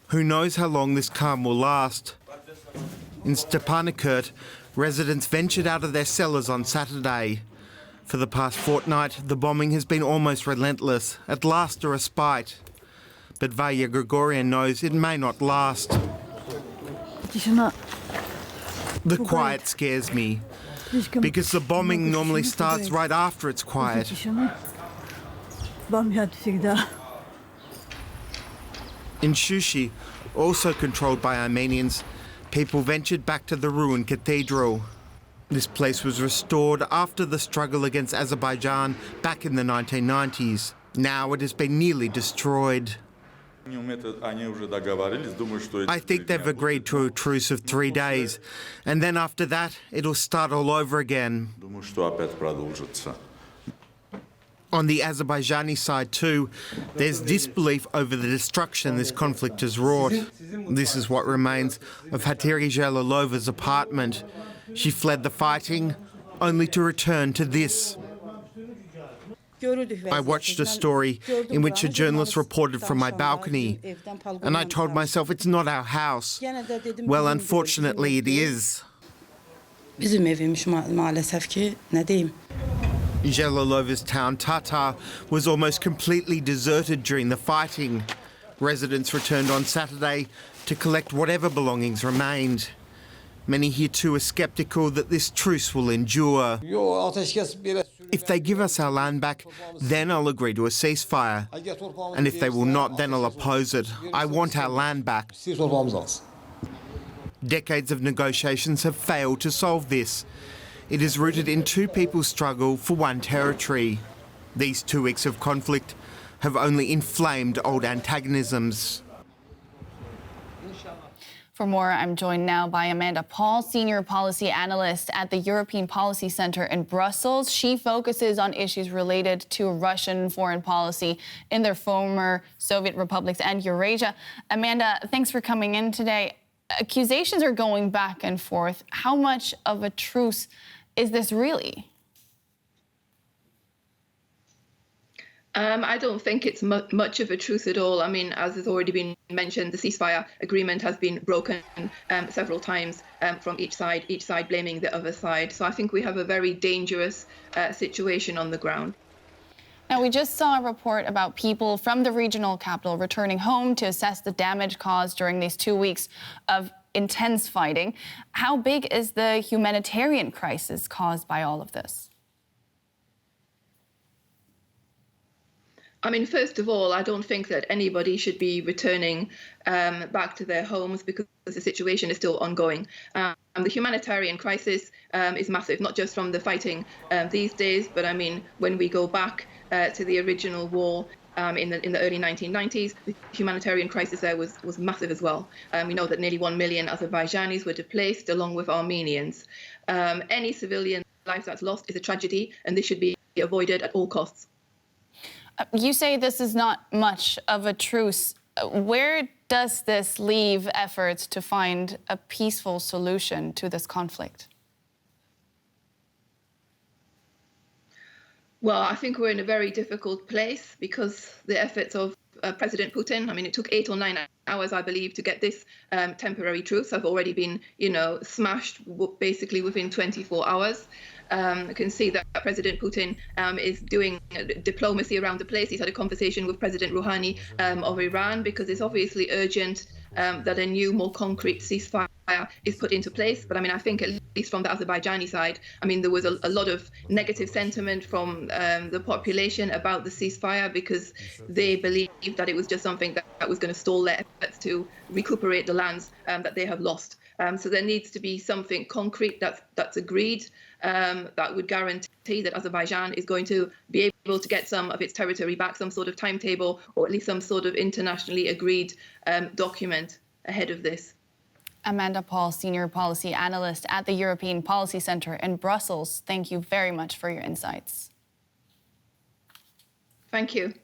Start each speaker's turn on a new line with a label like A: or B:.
A: Who knows how long this calm will last? In Stepanakert, residents ventured out of their cellars on Saturday. For the past fortnight, the bombing has been almost relentless, at last a respite. But Vaya Grigoryan knows it may not last. The quiet scares me, because the bombing normally starts right after it's quiet. In Shushi, also controlled by Armenians, people ventured back to the ruined cathedral. This place was restored after the struggle against Azerbaijan back in the 1990s. Now it has been nearly destroyed. I think they've agreed to a truce of 3 days, and then after that, it'll start all over again. On the Azerbaijani side too, there's disbelief over the destruction this conflict has wrought. This is what remains of Khatire Zhalilova's apartment. She fled the fighting, only to return to this. I watched a story in which a journalist reported from my balcony, and I told myself it's not our house. Well, unfortunately, it is. Zhalilova's town, Tartar, was almost completely deserted during the fighting. Residents returned on Saturday to collect whatever belongings remained. Many here too are sceptical that this truce will endure. If they give us our land back, then I'll agree to a ceasefire. And if they will not, then I'll oppose it. I want our land back. Decades of negotiations have failed to solve this. It is rooted in two people's struggle for one territory. These 2 weeks of conflict have only inflamed old antagonisms.
B: For more, I'm joined now by Amanda Paul, Senior Policy Analyst at the European Policy Center in Brussels. She focuses on issues related to Russian foreign policy in their former Soviet republics and Eurasia. Amanda, thanks for coming in today. Accusations are going back and forth. How much of a truce is this really?
C: I don't think it's much of a truce at all. I mean, as has already been mentioned, the ceasefire agreement has been broken several times from each side blaming the other side. So I think we have a very dangerous situation on the ground.
B: Now, we just saw a report about people from the regional capital returning home to assess the damage caused during these 2 weeks of intense fighting. How big is the humanitarian crisis caused by all of this?
C: I mean, first of all, I don't think that anybody should be returning back to their homes because the situation is still ongoing. The humanitarian crisis is massive, not just from the fighting these days, but I mean, when we go back to the original war in the early 1990s, the humanitarian crisis there was massive as well. We know that nearly 1 million Azerbaijanis were displaced, along with Armenians. Any civilian life that's lost is a tragedy, and this should be avoided at all costs.
B: You say this is not much of a truce. Where does this leave efforts to find a peaceful solution to this conflict?
C: Well, I think we're in a very difficult place because the efforts of President Putin, I mean, it took 8 or 9 hours, I believe, to get this temporary truce, have already been, smashed basically within 24 hours. You can see that President Putin is doing diplomacy around the place. He's had a conversation with President Rouhani of Iran because it's obviously urgent that a new, more concrete ceasefire is put into place. But I mean, I think at least from the Azerbaijani side, I mean, there was a lot of negative sentiment from the population about the ceasefire because they believed that it was just something that was going to stall their efforts to recuperate the lands that they have lost. So there needs to be something concrete that's agreed that would guarantee that Azerbaijan is going to be able to get some of its territory back, some sort of timetable, or at least some sort of internationally agreed document ahead of this.
B: Amanda Paul, Senior Policy Analyst at the European Policy Center in Brussels. Thank you very much for your insights.
C: Thank you.